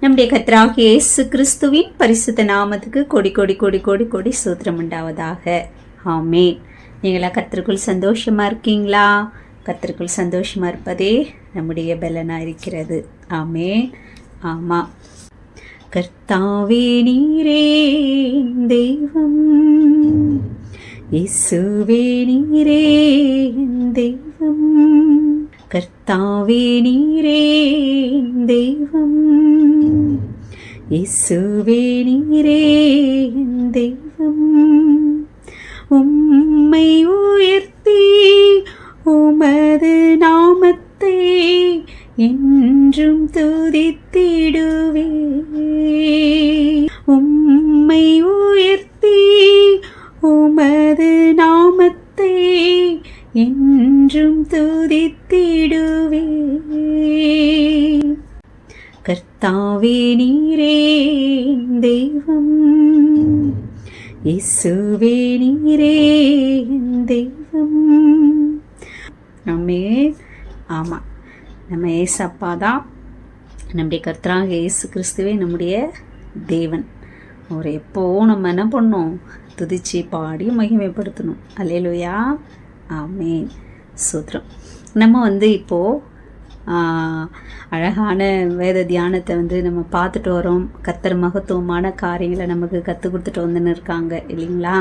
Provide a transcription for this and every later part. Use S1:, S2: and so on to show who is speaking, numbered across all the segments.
S1: நம்முடைய கர்த்தராகிய இயேசு கிறிஸ்துவின் பரிசுத்த நாமத்துக்கு கொடி கொடி கொடி கொடி கொடி சூத்திரம் உண்டாவதாக. ஆமேன். நீங்களா கர்த்தருக்குள் சந்தோஷமா இருக்கீங்களா? கர்த்தருக்குள் சந்தோஷமா இருப்பதே நம்முடைய பலனா இருக்கிறது. ஆமேன். ஆமாம். கர்த்தாவே நீரே தெய்வம், இயேசுவே நீரே தெய்வம், கர்த்தாவே நீரே தெய்வம், இயேசுவே நீரே தெய்வம். உம்மை உயர்த்தி உமது நாமத்தை என்றும் துதித்திடுவே. உம்மை உயர்த்தி உமது நாமத்தை என்றும் துதித்திடுவே. கர்த்தாவே நீரே தெய்வம், இயேசுவே நீரே தெய்வம். ஆமாம், நம்ம ஏசப்பா தான் நம்முடைய கர்த்தராகிய இயேசு கிறிஸ்துவே நம்முடைய தேவன். அவர் எப்போ நம்ம என்ன பண்ணோம்? துதிச்சு பாடி மகிமைப்படுத்தணும். அல்லேலூயா. ஆமேன். சூத்திரம். நம்ம இப்போது அழகான வேத தியானத்தை நம்ம பார்த்துட்டு வரோம். கர்த்தர் மகத்துவமான காரியங்களை நமக்கு கற்றுக் கொடுத்துட்டு வந்துன்னு இருக்காங்க இல்லைங்களா?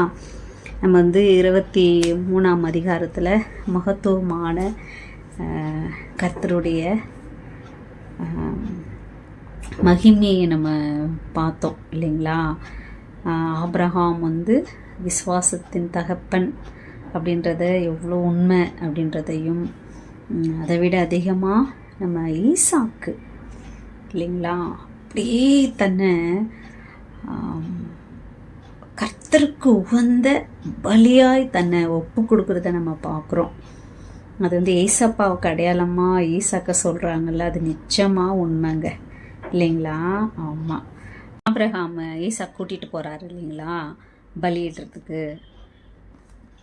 S1: நம்ம 23ஆம் அதிகாரத்தில் மகத்துவமான கர்த்தருடைய மகிமையை நம்ம பார்த்தோம் இல்லைங்களா? ஆபிரகாம் விசுவாசத்தின் தகப்பன் அப்படின்றத எவ்வளோ உண்மை அப்படின்றதையும், அதை விட அதிகமாக நம்ம ஈசாக்கு இல்லைங்களா, அப்படியே தன்னை கர்த்தருக்கு உகந்த பலியாய் தன்னை ஒப்பு கொடுக்குறத நம்ம பார்க்குறோம். அது ஏசப்பாவுக்கு அடையாளமாக ஈசாக்க சொல்கிறாங்கல்ல, அது நிச்சயமாக உண்மைங்க இல்லைங்களா? ஆமாம். ஆபிரகாம் ஈசாக் கூட்டிகிட்டு போகிறாரு இல்லைங்களா பலியிடுறதுக்கு.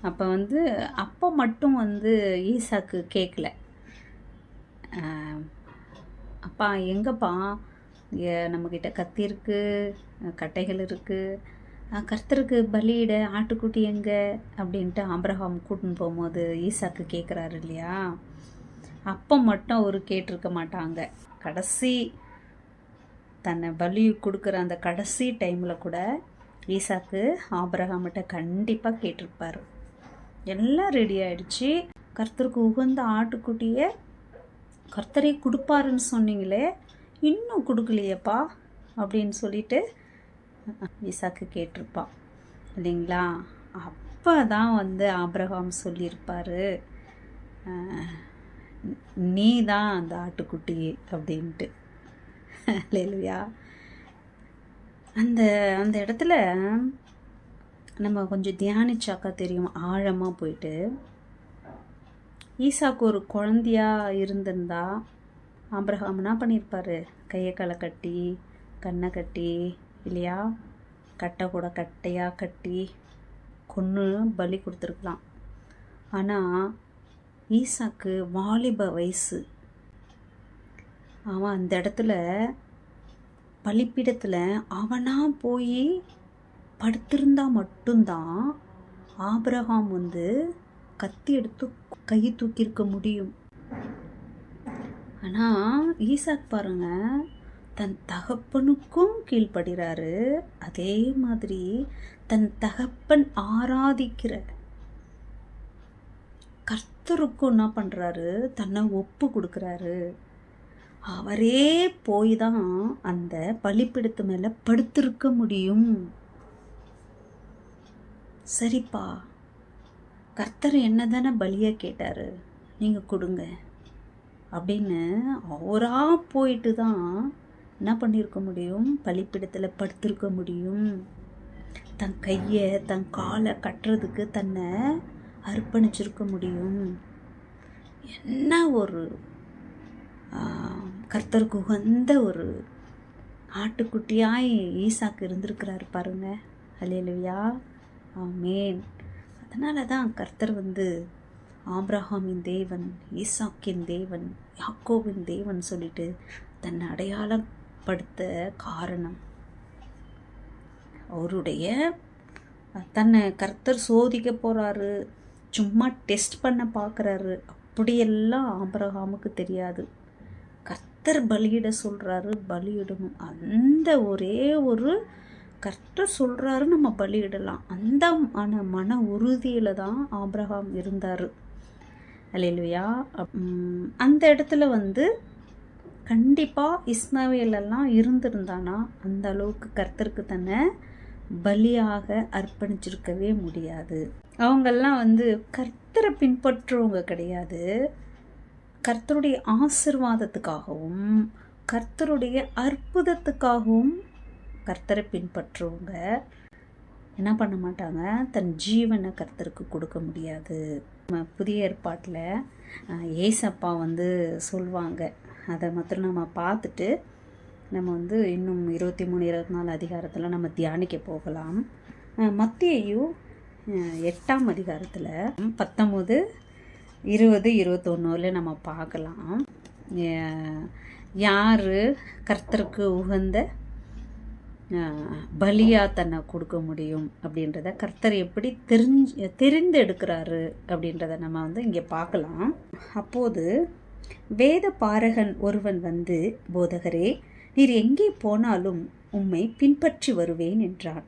S1: அப்போ அப்போ மட்டும் ஈசாக்கு கேட்கல, அப்பா எங்கப்பா, நம்மக்கிட்ட கத்தி இருக்குது, கட்டைகள் இருக்குது, கர்த்தருக்கு பலியிட ஆட்டுக்குட்டி எங்கே அப்படின்ட்டு ஆபிரகாம் கூட்டின்னு போகும்போது ஈசாக்கு கேட்குறாரு இல்லையா? அப்போ மட்டும் அவர் கேட்டிருக்க மாட்டாங்க. கடைசி தன்னை பலி கொடுக்குற அந்த கடைசி டைமில் கூட ஈசாக்கு ஆபிரகாம்கிட்ட கண்டிப்பாக கேட்டிருப்பார். எல்லாம் ரெடி ஆகிடுச்சு, கர்த்தருக்கு உகந்த ஆட்டுக்குட்டியை கர்த்தரே கொடுப்பாருன்னு சொன்னீங்களே, இன்னும் கொடுக்கலையேப்பா அப்படின்னு சொல்லிட்டு ஈசாக்கு கேட்டிருப்பான் இல்லைங்களா? அப்போ தான் ஆபிரகாம் சொல்லியிருப்பார், நீ தான் அந்த ஆட்டுக்குட்டி அப்படின்ட்டு. அல்லேலூயா. அந்த இடத்துல நம்ம கொஞ்சம் தியானிச்சாக்கா தெரியும், ஆழமாக போயிட்டு. ஈசாக்கு ஒரு குழந்தையா இருந்திருந்தா ஆபிரகாம் என்ன பண்ணியிருப்பாரு? கையை காலை கட்டி, கண்ணை கட்டி இல்லையா, கட்டை கூட கட்டையாக கட்டி கொன்று பலி கொடுத்துருக்கலாம். ஆனால் ஈசாக்கு வாலிப வயசு. அவன் அந்த இடத்துல பலிப்பீடத்தில் அவனாக போய் படுத்திருந்தா மட்டும்தான் ஆபிரகாம் கத்தி எடுத்து கை தூக்கியிருக்க முடியும். ஆனால் ஈசாக் பாருங்க, தன் தகப்பனுக்கும் கீழ்ப்படுகிறாரு, அதே மாதிரி தன் தகப்பன் ஆராதிக்கிற கர்த்தருக்கும் என்ன பண்ணுறாரு? தன்னை ஒப்பு கொடுக்குறாரு. அவரே போய் தான் அந்த பலிப்பீடத்து மேலே படுத்திருக்க முடியும். சரிப்பா, கர்த்தர் என்ன தானே பலியை கேட்டார், நீங்கள் கொடுங்க அப்படின்னு அவராக போயிட்டு தான் என்ன பண்ணியிருக்க முடியும்? பலிப்பீடத்தில் படுத்திருக்க முடியும். தன் கையை தன் காலை கட்டுறதுக்கு தன்னை அர்ப்பணிச்சிருக்க முடியும். என்ன ஒரு கர்த்தருக்கு உகந்த ஒரு ஆட்டுக்குட்டியாய் ஈசாக்கு இருந்திருக்கிறாரு பாருங்க. அல்லேலூயா. ஆமேன். அதனால தான் கர்த்தர் ஆபிரகாமின் தேவன், ஈசாக்கின் தேவன், யாக்கோபின் தேவன் சொல்லிட்டு தன்னை அடையாளம் வெளிப்படுத்த காரணம். அவருடைய தன்னை கர்த்தர் சோதிக்க போகிறாரு, சும்மா டெஸ்ட் பண்ண பார்க்குறாரு, அப்படியெல்லாம் ஆபிரகாமுக்கு தெரியாது. கர்த்தர் பலியிட சொல்கிறாரு, பலியிடணும். அந்த ஒரே ஒரு கர்த்தர் சொல்கிறாரு நம்ம பலியிடலாம், அந்த மன உறுதியில் தான் ஆபிரகாம் இருந்தார். அல்லேலூயா. அந்த இடத்துல கண்டிப்பாக இஸ்மவேலெல்லாம் இருந்திருந்தானா அந்த அளவுக்கு கர்த்தருக்கு தன்னை பலியாக அர்ப்பணிச்சிருக்கவே முடியாது. அவங்கெல்லாம் கர்த்தரை பின்பற்றுவங்க கிடையாது. கர்த்தருடைய ஆசீர்வாதத்துக்காகவும் கர்த்தருடைய அற்புதத்துக்காகவும் கர்த்தரை பின்பற்றுவங்க என்ன பண்ண மாட்டாங்க, தன் ஜீவனை கர்த்தருக்கு கொடுக்க முடியாது. புதிய ஏற்பாட்டில் ஏசப்பா சொல்லுவாங்க. அதை மாத்திரம் நம்ம பார்த்துட்டு நம்ம இன்னும் 23, 24 அதிகாரத்தில் நம்ம தியானிக்க போகலாம். மத்தேயு 8ஆம் அதிகாரத்தில் 19, 20, 21 நம்ம பார்க்கலாம். யார் கர்த்தருக்கு உகந்த பலியாக தன்னை கொடுக்க முடியும் அப்படின்றத கர்த்தர் எப்படி தெரிந்து எடுக்கிறாரு அப்படின்றத நம்ம இங்கே பார்க்கலாம். அப்போது வேத பாரகன் ஒருவன் போதகரே, நீர் எங்கே போனாலும் உம்மை பின்பற்றி வருவேன் என்றான்.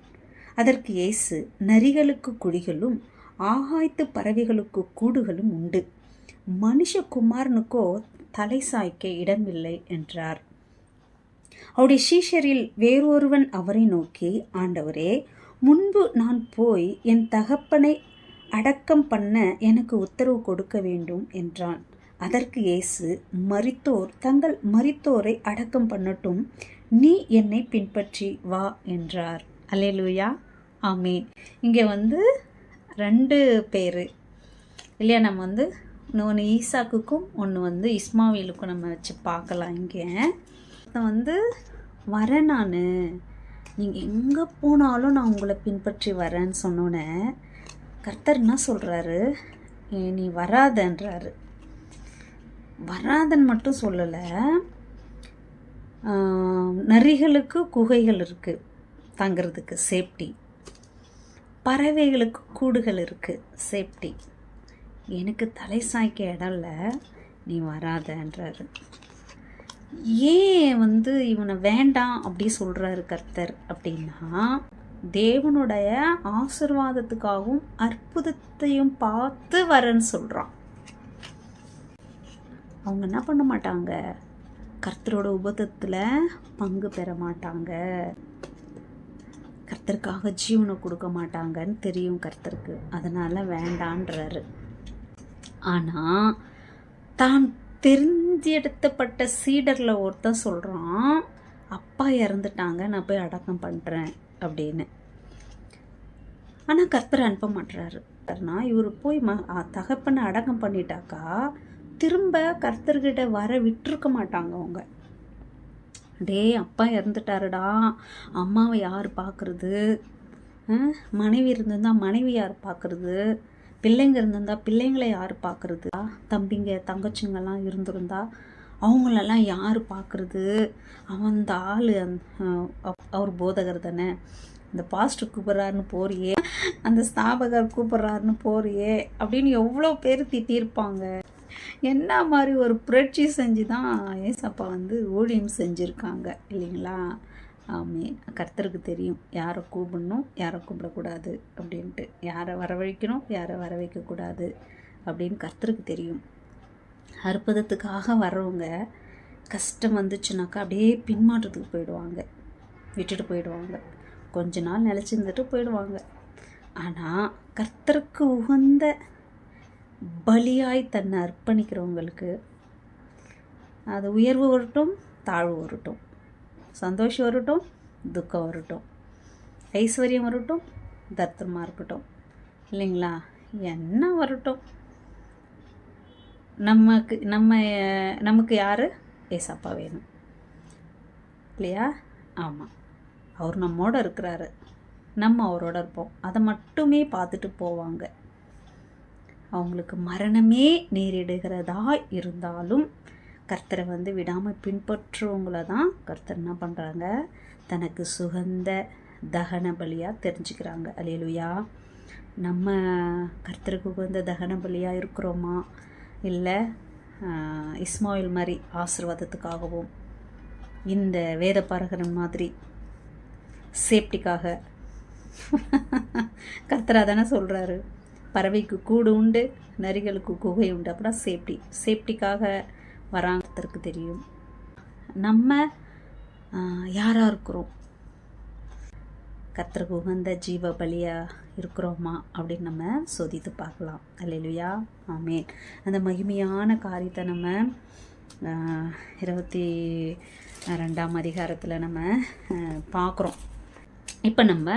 S1: அதற்கு இயேசு, நரிகளுக்கு குழிகளும் ஆகாயத்து பறவைகளுக்கு கூடுகளும் உண்டு, மனுஷகுமாரனுக்கோ தலை சாய்க்க இடமில்லை என்றார். அவருடைய சீஷரில் வேறொருவன் அவரை நோக்கி, ஆண்டவரே, முன்பு நான் போய் என் தகப்பனை அடக்கம் பண்ண எனக்கு உத்தரவு கொடுக்க வேண்டும் என்றான். அதற்கு இயேசு, மரித்தோர் தங்கள் மரித்தோரை அடக்கம் பண்ணட்டும், நீ என்னை பின்பற்றி வா என்றார். அல்லேலூயா, ஆமீன். இங்கே 2 பேர் இல்லையா, நம்ம ஒன்று ஈசாக்குக்கும் ஒன்று இஸ்மாவேலுக்கும் நம்ம வச்சு பார்க்கலாம். இங்கே வரேன், நான் நீங்கள் எங்கே போனாலும் நான் உங்களை பின்பற்றி வரேன்னு சொன்னோன்னே கர்த்தர் என்ன சொல்கிறாரு, நீ வராதன்றாரு. வராதன்னு மட்டும் சொல்லலை, நரிகளுக்கு குகைகள் இருக்குது தங்கிறதுக்கு சேஃப்டி, பறவைகளுக்கு கூடுகள் இருக்குது சேஃப்டி, எனக்கு தலை சாய்க்க இடம் இல்லை, நீ வராதன்றாரு. ஏன் இவனை வேண்டாம் அப்படி சொல்கிறாரு கர்த்தர் அப்படின்னா, தேவனுடைய ஆசீர்வாதத்துக்காகவும் அற்புதத்தையும் பார்த்து வரேன்னு சொல்கிறான். அவங்க என்ன பண்ண மாட்டாங்க, கர்த்தரோட உபதத்தில் பங்கு பெற மாட்டாங்க, கர்த்தருக்காக ஜீவனை கொடுக்க மாட்டாங்கன்னு தெரியும் கர்த்தருக்கு, அதனால் வேண்டான்றாரு. ஆனால் தான் தெரிஞ்செடுத்தப்பட்ட சீடரில் ஒருத்தன் சொல்கிறான், அப்பா இறந்துட்டாங்க, நான் போய் அடக்கம் பண்ணுறேன் அப்படின்னு. ஆனால் கர்த்தரை அனுப்ப மாட்டுறாரு. இவர் போய் தகப்பனை அடக்கம் பண்ணிட்டாக்கா திரும்ப கர்த்தர்கிட்ட வர விட்டுருக்க மாட்டாங்க அவங்க. டே, அப்பா இறந்துட்டாருடா, அம்மாவை யார் பார்க்குறது, மனைவி இருந்திருந்தா மனைவி யார் பார்க்குறது, பிள்ளைங்க இருந்திருந்தா பிள்ளைங்களை யார் பார்க்குறது, தம்பிங்க தங்கச்சிங்கெல்லாம் இருந்திருந்தா அவங்களெல்லாம் யார் பார்க்குறது, அந்த ஆள் அவர் போதகர் தானே, இந்த பாஸ்டர் கூப்பிட்றாருன்னு போறியே, அந்த ஸ்தாபகர் கூப்பிட்றாருன்னு போறியே அப்படின்னு எவ்வளோ பேர் திட்டியிருப்பாங்க. என்ன மாதிரி ஒரு புரட்சி செஞ்சு தான் ஏசப்பா ஊழியம் செஞ்சுருக்காங்க இல்லைங்களா. ஆமாம், கர்த்தருக்கு தெரியும் யாரை கூப்பிடணும் யாரை கூப்பிடக்கூடாது அப்படின்ட்டு, யாரை வரவழைக்கணும் யாரை வர வைக்கக்கூடாது அப்படின்னு கர்த்தருக்கு தெரியும். அற்புதத்துக்காக வர்றவங்க கஷ்டம் வந்துச்சுனாக்கா அப்படியே பின்மாற்றத்துக்கு போயிடுவாங்க, விட்டுட்டு போயிடுவாங்க, கொஞ்ச நாள் நிலச்சிருந்துட்டு போயிடுவாங்க. ஆனால் கர்த்தருக்கு உகந்த பலியாய் தன்னை அர்ப்பணிக்கிறவங்களுக்கு அது உயர்வு வரட்டும் தாழ்வு வரட்டும், சந்தோஷம் வரட்டும் துக்கம் வரட்டும், ஐஸ்வர்யம் வரட்டும் தர்த்தமாக இருக்கட்டும் இல்லைங்களா, என்ன வரட்டும், நமக்கு யார், ஏசப்பா வேணும் இல்லையா. ஆமாம், அவர் நம்மோட இருக்கிறாரு, நம்ம அவரோட இருப்போம், அதை மட்டுமே பார்த்துட்டு போவாங்க. அவங்களுக்கு மரணமே நேரிடுகிறதா இருந்தாலும் கர்த்தரை வந்து விடாமல் பின்பற்றுறவங்கள தான் கர்த்தர் என்ன பண்ணுறாங்க, தனக்கு சுகந்த தகன பலியாக தெரிஞ்சுக்கிறாங்க. அல்லேலூயா. நம்ம கர்த்தருக்கு உகந்த தகன பலியாக இருக்கிறோமா, இல்லை இஸ்மாயில் மாதிரி ஆசீர்வாதத்துக்காகவும் இந்த வேத பாரகரன் மாதிரி சேஃப்டிக்காக? கர்த்தரா தானே சொல்கிறாரு, பறவைக்கு கூடு உண்டு, நரிகளுக்கு குகை உண்டு. அப்படின்னா சேஃப்டிக்காக வராங்க. கர்த்தருக்கு தெரியும் நம்ம யாராக இருக்கிறோம், கர்த்தருக்கு உகந்த ஜீவ பலியாக இருக்கிறோமா அப்படின்னு நம்ம சோதித்து பார்க்கலாம். அல்லேலூயா. ஆமென். அந்த மகிமையான காரியத்தை நம்ம 22ஆம் அதிகாரத்தில் நம்ம பார்க்குறோம். இப்போ நம்ம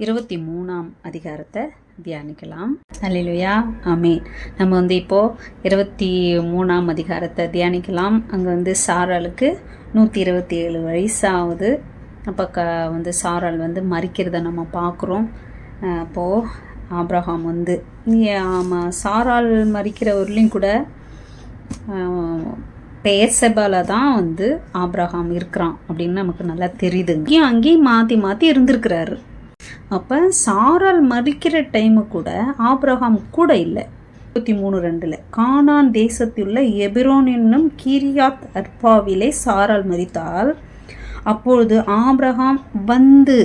S1: 23ஆம் அதிகாரத்தை தியானிக்கலாம். அல்லேலூயா. ஆமென். நம்ம வந்து இப்போது 23ஆம் அதிகாரத்தை தியானிக்கலாம். அங்கே வந்து சாராளுக்கு 127 வயசாகுது. அப்போ வந்து சாராள் வந்து மரிக்கிறத நம்ம பார்க்குறோம். அப்போது ஆபிரகாம் வந்து சாராள் மரிக்கிறவர்களையும் கூட பேர்செபால தான் வந்து ஆபிரகாம் இருக்கிறான் அப்படின்னு நமக்கு நல்லா தெரியுது. அங்கேயும் மாற்றி மாற்றி இருந்திருக்கிறாரு. அப்போ சாராள் மரிக்கிற டைமு கூட ஆபிரகாம் கூட இல்லை. 23:2 கானான் தேசத்திலுள்ள எபிரோன் என்னும் கீரியாத் அர்பாவிலே சாராள் மரித்தால் அப்பொழுது ஆபிரகாம் வந்து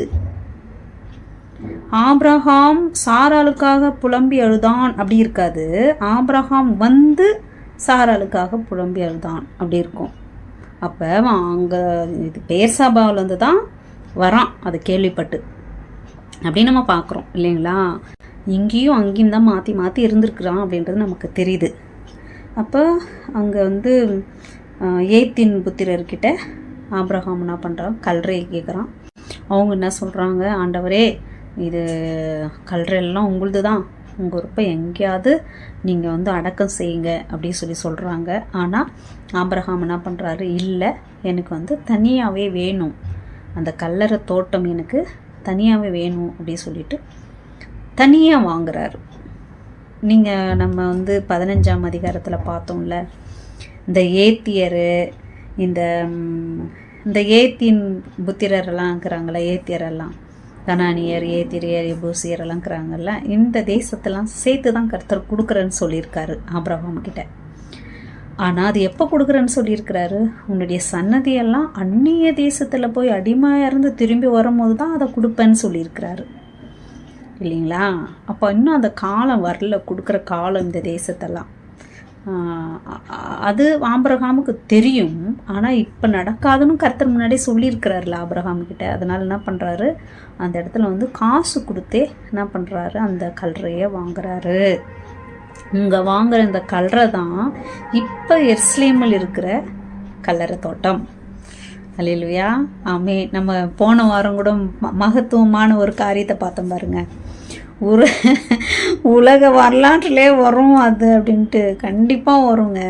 S1: ஆபிரகாம் சாராளுக்காக புலம்பி அழுதான் அப்படி இருக்காது. ஆபிரகாம் வந்து சாராளுக்காக புலம்பி அழுதான் அப்படி இருக்கும். அப்போ அங்கே இது பேர்சபாவிலேருந்து தான் வரான், அதை கேள்விப்பட்டு அப்படின்னு நம்ம பார்க்குறோம் இல்லைங்களா. இங்கேயும் அங்கேயும் தான் மாற்றி மாற்றி இருந்திருக்கிறான் அப்படின்றது நமக்கு தெரியுது. அப்போ அங்கே வந்து ஏத்தின் புத்திரர்கிட்ட ஆபிரகாம் என்ன பண்ணுறான், கல்றையை கேட்குறான். அவங்க என்ன சொல்கிறாங்க, ஆண்டவரே இது கல்றையெல்லாம் உங்களுது தான், உங்கள் விருப்ப எங்கேயாவது நீங்கள் வந்து அடக்கம் செய்யுங்க அப்படின்னு சொல்கிறாங்க. ஆனால் ஆபிரகாம் என்ன பண்ணுறாரு, இல்லை எனக்கு வந்து தனியாகவே வேணும், அந்த கல்லறை தோட்டம் எனக்கு தனியாகவே வேணும் அப்படின்னு சொல்லிட்டு தனியாக வாங்குறாரு. நீங்கள் நம்ம வந்து 15ஆம் அதிகாரத்தில் பார்த்தோம்ல, இந்த ஏத்தியரு இந்த ஏத்தின் புத்திரரெல்லாம் இருக்கிறாங்களே, ஏத்தியரெல்லாம் கனானியர், ஏத்திரியர், எபூசியரெல்லாம் இருக்கிறாங்கல்ல, இந்த தேசத்தெல்லாம் சேர்த்து தான் கர்த்தர் கொடுக்குறேன்னு சொல்லியிருக்காரு ஆபிரகாம் கிட்ட. ஆனால் அது எப்போ கொடுக்குறேன்னு சொல்லியிருக்கிறாரு, உன்னுடைய சன்னதியெல்லாம் அந்நிய தேசத்தில் போய் அடிமையாக இருந்து திரும்பி வரும்போது தான் அதை கொடுப்பேன்னு சொல்லியிருக்கிறாரு இல்லைங்களா. அப்போ இன்னும் அந்த காலம் வரல, கொடுக்குற காலம் இந்த தேசத்தெல்லாம். அது ஆபிரகாமுக்கு தெரியும். ஆனால் இப்போ நடக்காதுன்னு கர்த்தர் முன்னாடியே சொல்லியிருக்கிறாருல ஆபிரகாம்கிட்ட. அதனால் என்ன பண்ணுறாரு, அந்த இடத்துல வந்து காசு கொடுத்தே என்ன பண்ணுறாரு, அந்த கல்றையை வாங்குறாரு. இங்கே வாங்குற இந்த கல்றை தான் இப்போ எருசலேமில் இருக்கிற கல்லறை தோட்டம். அல்லேலூயா. ஆமே. நம்ம போன வாரம் கூட மகத்துவமான ஒரு காரியத்தை பார்த்தோம் பாருங்க. உலக வரலாற்றிலே வரும் அது அப்படின்ட்டு. கண்டிப்பாக வருங்க.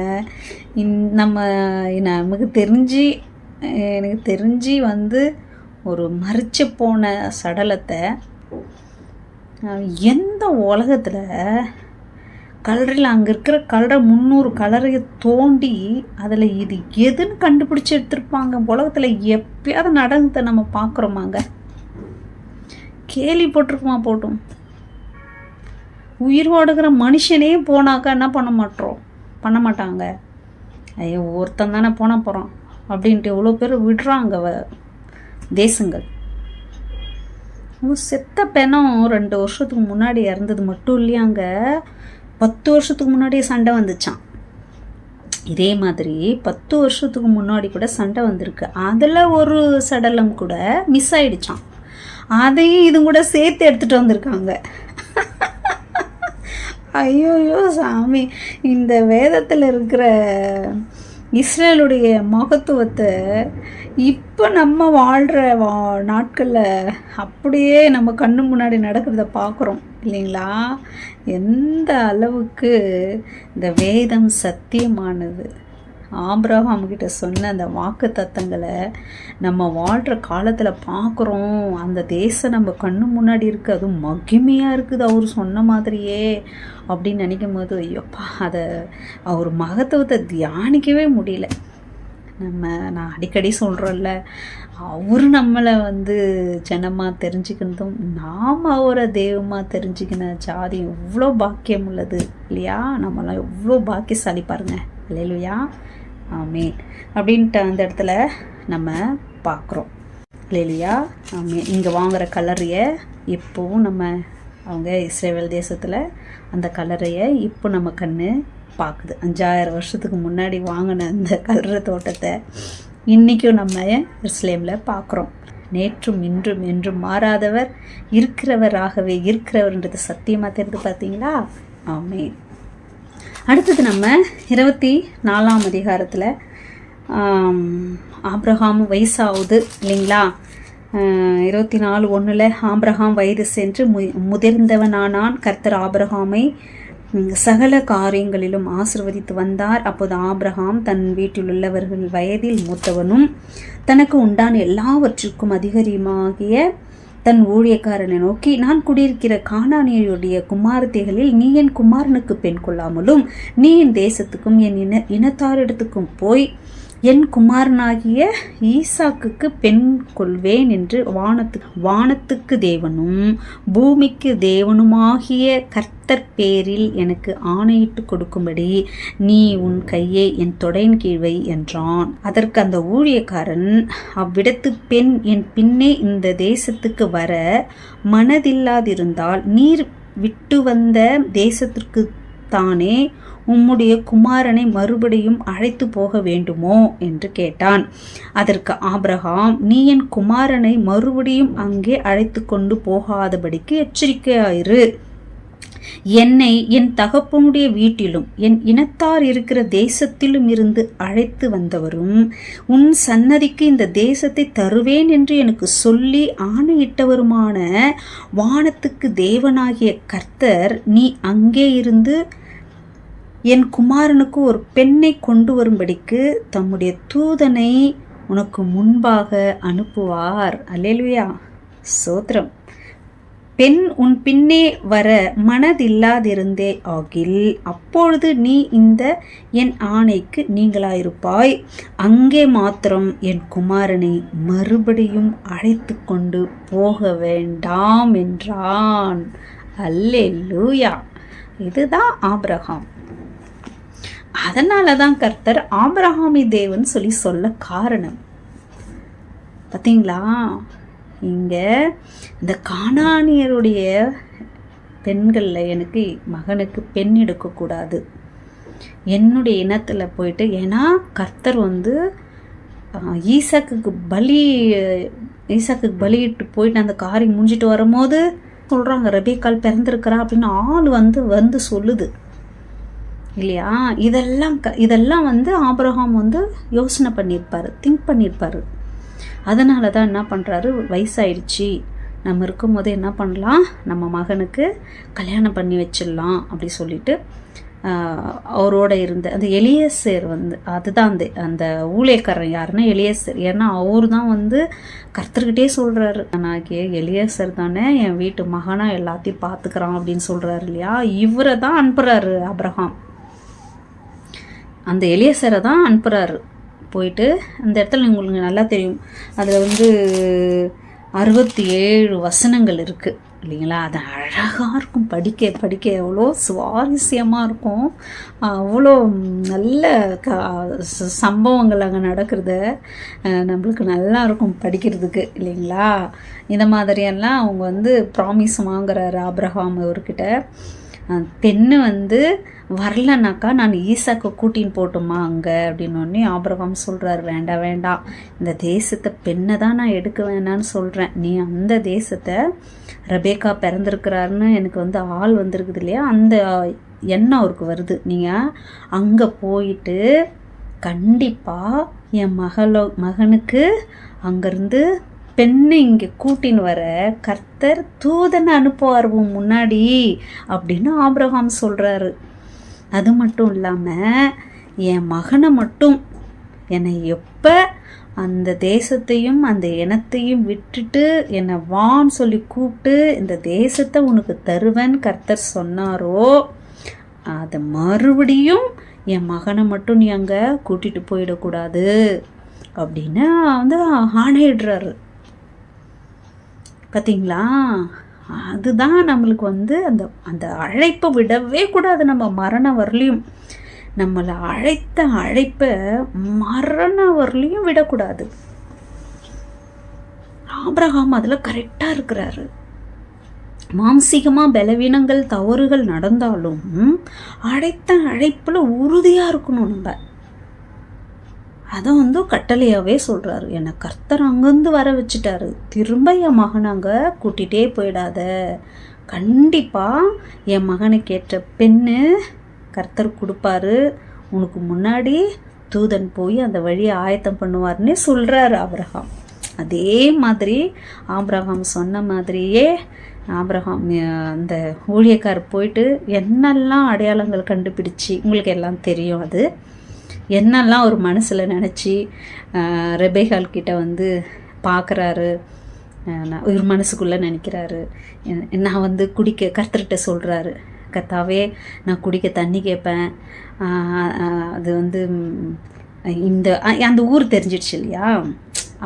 S1: எனக்கு தெரிஞ்சு வந்து ஒரு மரிச்சு போன சடலத்தை எந்த உலகத்தில் கல்லறையில் அங்கே இருக்கிற கல்லறை 300 கல்லறையை தோண்டி அதில் இது எதுன்னு கண்டுபிடிச்சி எடுத்துருப்பாங்க. உலகத்தில் எப்பயாவது நடந்ததை நம்ம பார்க்குறோமாங்க, கேள்விப்பட்டிருக்குமா போட்டும். உயிர் வாடுகிற மனுஷனே போனாக்கா என்ன பண்ண மாட்டாங்க. ஐயோ ஒருத்தன் தானே போகிறான் அப்படின்ட்டு எவ்வளோ பேர் விடுறாங்க தேசங்கள். செத்த பெணம் 2 வருஷத்துக்கு முன்னாடி இறந்தது மட்டும் இல்லையாங்க, 10 வருஷத்துக்கு முன்னாடியே சண்டை வந்துச்சான். இதே மாதிரி 10 வருஷத்துக்கு முன்னாடி கூட சண்டை வந்திருக்கு. அதில் ஒரு சடலம் கூட மிஸ் ஆயிடுச்சான். அதையும் இது கூட சேர்த்து எடுத்துகிட்டு வந்திருக்காங்க. ஐயோயோ சாமி, இந்த வேதத்தில் இருக்கிற இஸ்ரேலுடைய மகத்துவத்தை இப்போ நம்ம வாழ்கிற நாட்களில் அப்படியே நம்ம கண்ணு முன்னாடி நடக்கிறத பார்க்குறோம் இல்லைங்களா. எந்த அளவுக்கு இந்த வேதம் சத்தியமானது. ஆபிரகாம் கிட்ட சொன்ன அந்த வாக்கு தத்தங்களை நம்ம வாழ்கிற காலத்தில் பார்க்குறோம். அந்த தேசம் நம்ம கண்ணு முன்னாடி இருக்குது, அதுவும் மகிமையாக இருக்குது அவர் சொன்ன மாதிரியே அப்படின்னு நினைக்கும் போது ஐயோப்பா, அதை அவர் மகத்துவத்தை தியானிக்கவே முடியல. நான் அடிக்கடி சொல்கிறோம்ல, அவர் நம்மளை வந்து ஜனமாக தெரிஞ்சுக்கிறதும் நாம் அவரை தெய்வமாக தெரிஞ்சுக்கின ஜாதி எவ்வளோ பாக்கியம் உள்ளது இல்லையா? நம்மளாம் எவ்வளோ பாக்கியசாலி பாருங்க. இல்லையா? ஆமேன். அப்படின்ட்டு அந்த இடத்துல நம்ம பார்க்குறோம் இல்லையா? ஆமேன். இங்கே வாங்குகிற கலரையை இப்போவும் நம்ம அவங்க இஸ்ரேல் தேசத்தில் அந்த கலரையை இப்போ நம்ம கண்ணு பார்க்குது. 5000 வருஷத்துக்கு முன்னாடி வாங்கின அந்த கலரை தோட்டத்தை இன்றைக்கும் நம்ம எருசலேமில் பார்க்குறோம். நேற்றும் இன்றும் என்றும் மாறாதவர், இருக்கிறவராகவே இருக்கிறவர்ன்றது சத்தியமாக தெரிந்து பார்த்தீங்களா? ஆமேன். அடுத்தது நம்ம 24ஆம் அதிகாரத்தில் ஆபிரகாம் வயசாகுது இல்லைங்களா? 24:1 ஆபிரகாம் வயது சென்று முதிர்ந்தவனானான். கர்த்தர் ஆபிரகாமை சகல காரியங்களிலும் ஆசீர்வதித்து வந்தார். அப்போது ஆபிரகாம் தன் வீட்டில் உள்ளவர்கள் வயதில் மூத்தவனும் தனக்கு உண்டான எல்லாவற்றிற்கும் அதிகாரியுமாகிய தன் ஊழியக்காரனை நோக்கி, நான் குடியிருக்கிற கானானியருடைய குமாரத்திகளில் நீ என் குமாரனுக்கு பெண் கொள்ளாமலும் நீ என் தேசத்துக்கும் என் இனத்தாரிடத்துக்கும் போய் என் குமாரனாகிய ஈசாக்குக்கு பெண் கொள்வேன் என்று வானத்துக்கு தேவனும் பூமிக்கு தேவனுமாகிய கர்த்தர் பேரில் எனக்கு ஆணையிட்டு கொடுக்கும்படி நீ உன் கையை என் தொடையின் கீழ் வை என்றான். அதற்கு அந்த ஊழியக்காரன், அவ்விடத்து பெண் என் பின்னே இந்த தேசத்துக்கு வர மனதில்லாதிருந்தால் நீர் விட்டு வந்த தேசத்திற்கு தானே உம்முடைய குமாரனை மறுபடியும் அழைத்து போக வேண்டுமோ என்று கேட்டான். அதற்கு ஆபிரகாம், நீ என் குமாரனை மறுபடியும் அங்கே அழைத்து கொண்டு போகாதபடிக்கு எச்சரிக்கையாயிரு. என்னை என் தகப்பனுடைய வீட்டிலும் என் இனத்தார் இருக்கிற தேசத்திலும் இருந்து அழைத்து வந்தவரும் உன் சன்னதிக்கு இந்த தேசத்தை தருவேன் என்று எனக்கு சொல்லி ஆணையிட்டவருமான வானத்துக்கு தேவனாகிய கர்த்தர், நீ அங்கே இருந்து என் குமாரனுக்கு ஒரு பெண்ணை கொண்டு வரும்படிக்கு தம்முடைய தூதனை உனக்கு முன்பாக அனுப்புவார். அல்லேலூயா, சோத்திரம். பெண் உன் பின்னே வர மனதில்லாதிருந்தே ஆகில் அப்பொழுது நீ இந்த என் ஆணைக்கு நீங்களாயிருப்பாய். அங்கே மாத்திரம் என் குமாரனை மறுபடியும் அழைத்து கொண்டு போக வேண்டாம் என்றான். அல்லேலூயா. இதுதான் ஆபிரகாம். அதனால தான் கர்த்தர் ஆபிரகாமி தேவன் சொல்ல காரணம். பார்த்தீங்களா? இங்கே இந்த கானானியருடைய பெண்களில் எனக்கு மகனுக்கு பெண் எடுக்கக்கூடாது, என்னுடைய இனத்தில் போயிட்டு, ஏன்னா கர்த்தர் வந்து ஈசாக்குக்கு பலியிட்டு போயிட்டு அந்த காரியம் முடிஞ்சிட்டு வரும்போது சொல்கிறாங்க, ரெபேக்காள் பிறந்திருக்கிறா அப்படின்னு ஆள் வந்து சொல்லுது இல்லையா? இதெல்லாம் வந்து ஆபிரகாம் வந்து யோசனை பண்ணியிருப்பார், திங்க் பண்ணியிருப்பார். அதனால தான் என்ன பண்ணுறாரு, வயசாயிடுச்சு, நம்ம இருக்கும் போதே என்ன பண்ணலாம், நம்ம மகனுக்கு கல்யாணம் பண்ணி வச்சிடலாம் அப்படி சொல்லிட்டு அவரோட இருந்த அந்த எலியேசர் வந்து, அதுதான் அந்த ஊழியக்காரன் யாருன்னா எலியேசர். ஏன்னா அவர் தான் வந்து கர்த்தர்கிட்டே சொல்கிறாரு, நாக்கே எலியேசர் தானே என் வீட்டு மகனாக எல்லாத்தையும் பார்த்துக்கிறான் அப்படின்னு சொல்கிறாரு இல்லையா? இவரை தான் அனுப்புகிறாரு ஆபிரகாம். அந்த எலியேசரை தான் அனுப்புகிறாரு. போயிட்டு அந்த இடத்துல உங்களுக்கு நல்லா தெரியும், அதில் வந்து 67 வசனங்கள் இருக்குது இல்லைங்களா? அது அழகாக இருக்கும், படிக்க எவ்வளோ சுவாரஸ்யமாக இருக்கும். அவ்வளோ நல்ல சம்பவங்கள் அங்கே நடக்கிறத நம்மளுக்கு நல்லா இருக்கும் படிக்கிறதுக்கு இல்லைங்களா? இந்த மாதிரியெல்லாம் அவங்க வந்து ப்ராமிஸ் வாங்குறாரு ஆபிரகாம் அவர்கிட்ட. பெண்ணு வந்து வரலனாக்கா நான் ஈசாக்கு கூட்டின்னு போட்டோமா அங்கே அப்படின்னோடனே ஆபிரகாம் சொல்கிறார், வேண்டாம், இந்த தேசத்தை பெண்ணை தான் நான் எடுக்க வேணான்னு சொல்கிறேன். நீ அந்த தேசத்தை, ரெபேக்கா பிறந்திருக்கிறாருன்னு எனக்கு வந்து ஆள் வந்திருக்குது இல்லையா, அந்த எண்ணம் அவருக்கு வருது. நீங்கள் அங்கே போயிட்டு கண்டிப்பாக என் மகனுக்கு அங்கேருந்து பெண்ணை இங்கே கூட்டின்னு வர கர்த்தர் தூதனை அனுப்புவார் முன்னாடி அப்படின்னு ஆபிரகாம் சொல்கிறாரு. அது மட்டும் இல்லாமல் என் மகனை மட்டும் என்னை எப்போ அந்த தேசத்தையும் அந்த இனத்தையும் விட்டுட்டு என்னை வான்னு சொல்லி கூப்பிட்டு இந்த தேசத்தை உனக்கு தருவேன் கர்த்தர் சொன்னாரோ, அதை மறுபடியும் என் மகனை மட்டும் நீ அங்கே கூட்டிகிட்டு போயிடக்கூடாது அப்படின்னு வந்து ஆணையிடுறாரு. பார்த்தீங்களா? அதுதான் நம்மளுக்கு வந்து அந்த அந்த அழைப்பை விடவே கூடாது. நம்ம மரணம் வரலையும் நம்மளை அழைத்த அழைப்பை மரணம் வரலையும் விடக்கூடாது. ஆபிரகாம் அதில் கரெக்டாக இருக்கிறாரு. மாம்சீகமாக பலவீனங்கள் தவறுகள் நடந்தாலும் அழைத்த அழைப்பில் உறுதியாக இருக்கணும். நம்ம அதை வந்து கட்டளையாகவே சொல்கிறாரு. என்னை கர்த்தர் அங்கேருந்து வர வச்சுட்டாரு, திரும்ப என் மகனை அங்கே கூட்டிகிட்டே போயிடாத, கண்டிப்பாக என் மகனுக்கு ஏற்ற பெண்ணு கர்த்தர் கொடுப்பாரு, உனக்கு முன்னாடி தூதன் போய் அந்த வழியை ஆயத்தம் பண்ணுவார்னே சொல்கிறாரு ஆபிரகாம். அதே மாதிரி ஆபிரகாம் சொன்ன மாதிரியே ஆபிரகாம் அந்த ஊழியக்காரர் போயிட்டு என்னெல்லாம் அடையாளங்கள் கண்டுபிடிச்சி, உங்களுக்கு எல்லாம் தெரியும் அது, என்னெல்லாம் ஒரு மனசில் நினச்சி ரெபேக்காள் கிட்ட வந்து பார்க்குறாரு, ஒரு மனசுக்குள்ளே நினைக்கிறாரு. நான் வந்து குடிக்க கர்த்தர்கிட்ட சொல்கிறாரு, கர்த்தாவே நான் குடிக்க தண்ணி கேட்பேன், அது வந்து இந்த அந்த ஊர் தெரிஞ்சிடுச்சு இல்லையா,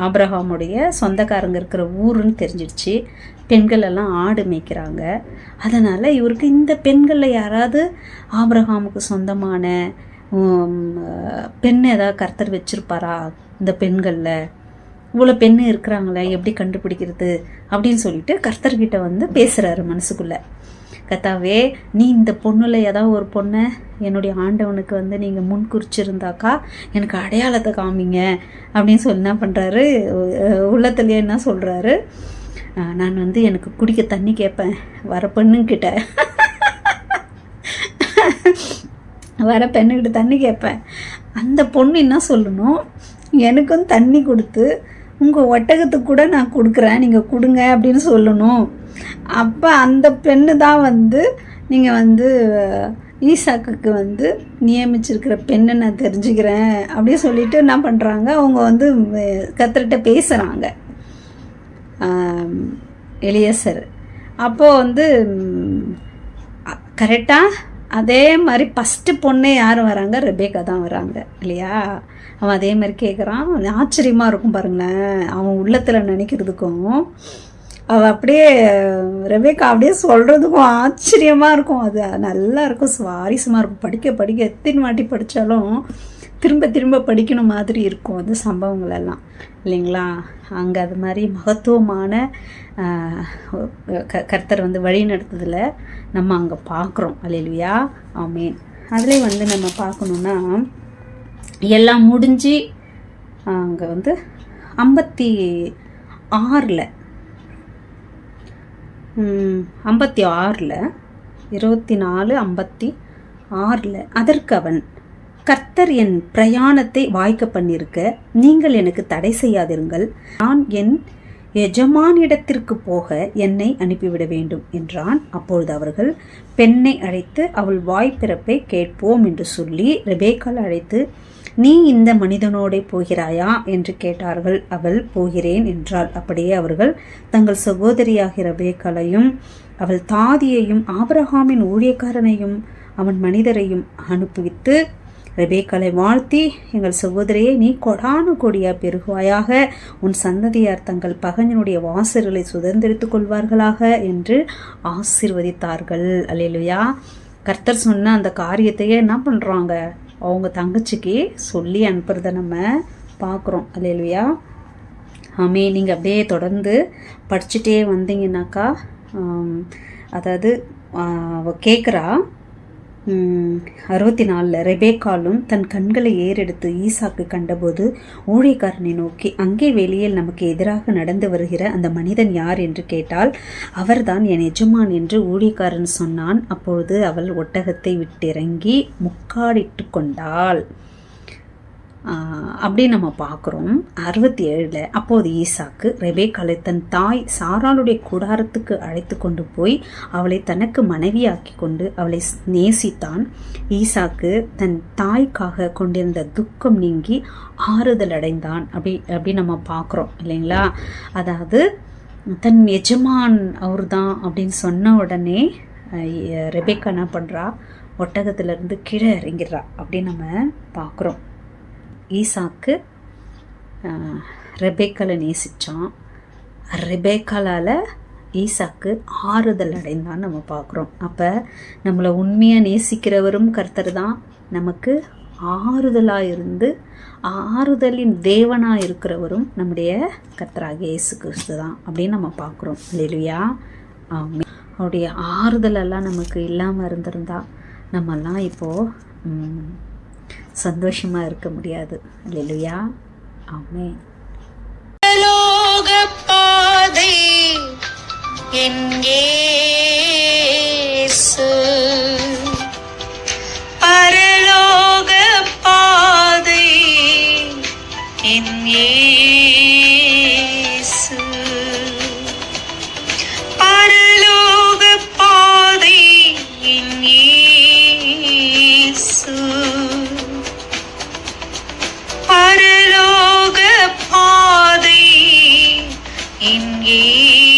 S1: ஆபிரகாமுடைய சொந்தக்காரங்க இருக்கிற ஊருன்னு தெரிஞ்சிடுச்சு. பெண்கள் எல்லாம் ஆடு மேய்க்கிறாங்க. அதனால் இவருக்கு இந்த பெண்களில் யாராவது ஆபிரகாமுக்கு சொந்தமான பெண் ஏதாவது கர்த்தர் வச்சுருப்பாரா, இந்த பெண்களில் இவ்வளோ பெண்ணு இருக்கிறாங்களே எப்படி கண்டுபிடிக்கிறது அப்படின்னு சொல்லிட்டு கர்த்தர்கிட்ட வந்து பேசுகிறாரு மனசுக்குள்ளே. கர்த்தாவே நீ இந்த பொண்ணுல ஏதாவது ஒரு பொண்ணை என்னுடைய ஆண்டவனுக்கு வந்து நீங்கள் முன் குறிச்சிருந்தாக்கா எனக்கு அடையாளத்தை காமிங்க அப்படின்னு சொல்லி என்ன பண்ணுறாரு, உள்ளத்துலேயே என்ன சொல்கிறாரு, நான் வந்து எனக்கு குடிக்க தண்ணி கேட்பேன் வர பெண்ணுக்கிட்ட, வர பெண்ணுக்கிட்ட தண்ணி கேட்பேன், அந்த பொண்ணு என்ன சொல்லணும், எனக்கும் தண்ணி கொடுத்து உங்கள் ஒட்டகத்துக்கு கூட நான் கொடுக்குறேன், நீங்கள் கொடுங்க அப்படின்னு சொல்லணும். அப்போ அந்த பெண்ணு தான் வந்து நீங்கள் வந்து ஈசாக்குக்கு வந்து நியமிச்சிருக்கிற பெண்ணை நான் தெரிஞ்சுக்கிறேன் அப்படின்னு சொல்லிட்டு என்ன பண்ணுறாங்க, அவங்க வந்து கர்த்தர்கிட்ட பேசுகிறாங்க எலியேசர். அப்போது வந்து கரெக்டாக அதே மாதிரி ஃபஸ்ட்டு பொண்ணே யார் வராங்க, ரெபேக்கா தான் வராங்க இல்லையா. அவன் அதே மாதிரி கேட்குறான். ஆச்சரியமாக இருக்கும் பாருங்களேன், அவன் உள்ளத்தில் நினைக்கிறதுக்கும் அவள் அப்படியே ரெபேக்கா அப்படியே சொல்கிறதுக்கும் ஆச்சரியமாக இருக்கும். அது நல்லா இருக்கும், சுவாரஸ்யமாக இருக்கும். படிக்க படிக்க எத்தனை வாட்டி படித்தாலும் திரும்ப திரும்ப படிக்கணும் மாதிரி இருக்கும் அந்த சம்பவங்கள் எல்லாம் இல்லைங்களா. அங்கே அது மாதிரி மகத்துவமான கர்த்தர் வந்து வழி நடத்துதில் நம்ம அங்கே பார்க்குறோம். அல்லேலூயா, ஆமென். அதிலே வந்து நம்ம பார்க்கணுன்னா எல்லாம் முடிஞ்சு அங்கே வந்து 56 24:56 அதற்கு அவன், கர்த்தர் என் பிரயாணத்தை வாய்க்க பண்ணியிருக்க நீங்கள் எனக்கு தடை செய்யாதிருங்கள், நான் என் எஜமானிடத்திற்கு போக என்னை அனுப்பிவிட வேண்டும் என்றான். அப்பொழுது அவர்கள் பெண்ணை அழைத்து அவள் வாய்ப்பிறப்பை கேட்போம் என்று சொல்லி ரெபேக்காள் அழைத்து, நீ இந்த மனிதனோடே போகிறாயா என்று கேட்டார்கள். அவள் போகிறேன் என்றாள். அப்படியே அவர்கள் தங்கள் சகோதரியாகிய ரெபேக்காளையும் அவள் தாதியையும் ஆபிரகாமின் ஊழியக்காரனையும் அவன் மனிதரையும் அனுப்பிவித்து ரெபேக்காளை வாழ்த்தி, எங்கள் சகோதரியை நீ கொடான கொடியா பெருகுவாயாக, உன் சந்ததியார் தங்கள் பகைஞனுடைய வாசல்களை சுதந்திரித்து கொள்வார்களாக என்று ஆசீர்வதித்தார்கள். அல்லேலூயா. கர்த்தர் சொன்ன அந்த காரியத்தையே என்ன பண்ணுறாங்க, அவங்க தங்கச்சிக்கு சொல்லி அனுப்புறத நம்ம பார்க்குறோம். அல்லேலூயா, ஆமே. நீங்கள் அப்படியே தொடர்ந்து படிச்சுட்டே வந்தீங்கன்னாக்கா, அதாவது கேட்குறா 64 ரெபேக்காளும் தன் கண்களை ஏறெடுத்து ஈசாக்கு கண்டபோது ஊழியக்காரனை நோக்கி, அங்கே வெளியில் நமக்கு எதிராக நடந்து வருகிற அந்த மனிதன் யார் என்று கேட்டால், அவர்தான் என் எஜமான் என்று ஊழியக்காரன் சொன்னான். அப்பொழுது அவள் ஒட்டகத்தை விட்டிறங்கி முக்காடிட்டு கொண்டாள். அப்படி நம்ம பார்க்குறோம். 67 அப்போது ஈசாக்கு ரெபேக்காளை தன் தாய் சாராளுடைய கூடாரத்துக்கு அழைத்து கொண்டு போய் அவளை தனக்கு மனைவியாக்கி கொண்டு அவளை நேசித்தான். ஈசாக்கு தன் தாய்க்காக கொண்டிருந்த துக்கம் நீங்கி ஆறுதல் அடைந்தான். அப்படி நம்ம பார்க்குறோம் இல்லைங்களா. அதாவது தன் எஜமான் அவர் தான் அப்படின்னு சொன்ன உடனே ரெபேக்கா என்ன பண்ணுறா, ஒட்டகத்திலேருந்து கீழே இறங்கிடுறா அப்படின்னு நம்ம பார்க்குறோம். ஈசாக்கு ரெபேக்காலை நேசித்தான். ரெபேக்காலால் ஈசாக்கு ஆறுதல் அடைந்தான்னு நம்ம பார்க்குறோம். அப்போ நம்மளை உண்மையாக நேசிக்கிறவரும் கர்த்தர் தான், நமக்கு ஆறுதலாக இருந்து ஆறுதலின் தேவனாக இருக்கிறவரும் நம்முடைய கர்த்தராகிய இயேசு கிறிஸ்து தான் அப்படின்னு நம்ம பார்க்குறோம். அல்லேலூயா. ஆமென். அவருடைய ஆறுதலெல்லாம் நமக்கு இல்லாமல் இருந்திருந்தா நம்மெல்லாம் இப்போது சந்தோஷமாக இருக்க முடியாது. அல்லேலூயா. ஆமென்.
S2: பரலோக பாதை என் இயேசு, பரலோக பாதை என் இயேசு, பரலோக பாதை என் இயேசு, பரலோக பாதை என் இயேசு.